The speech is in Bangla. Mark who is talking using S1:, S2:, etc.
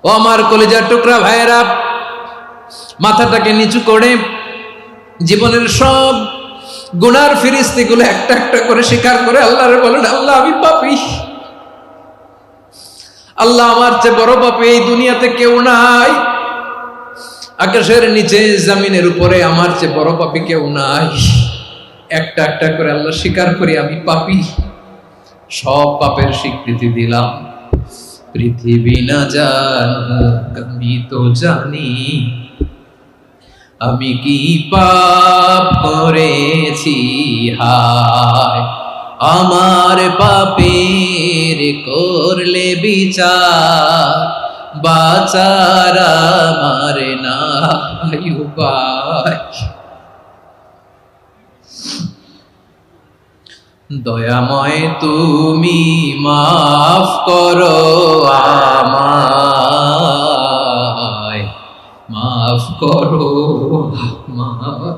S1: ও আমার কলিজার টুকরা ভাইয়েরা, মাথাটাকে নিচু করে জীবনের সব গুনার ফিরিস্তিগুলো একটা একটা করে স্বীকার করে আল্লাহরে বলেন, আল্লাহ আমি পাপী, আল্লাহ আমার চেয়ে বড় পাপী এই দুনিয়াতে কেউ নাই, আকাশের নিচে জমিনের উপরে আমার চেয়ে বড় পাপী কেউ নাই। একটা একটা করে আল্লাহ স্বীকার করি আমি পাপী, সব পাপের স্বীকৃতি দিলাম। পৃথিবী না জানুক আমি তো জানি, আমি কি পাপ করেছি, হায় আমার পাপের করলে বিচার, বাঁচার আমার নাই উপায়। দয়াময় তুমি মাফ করো আমায়, মাফ করো আমায়।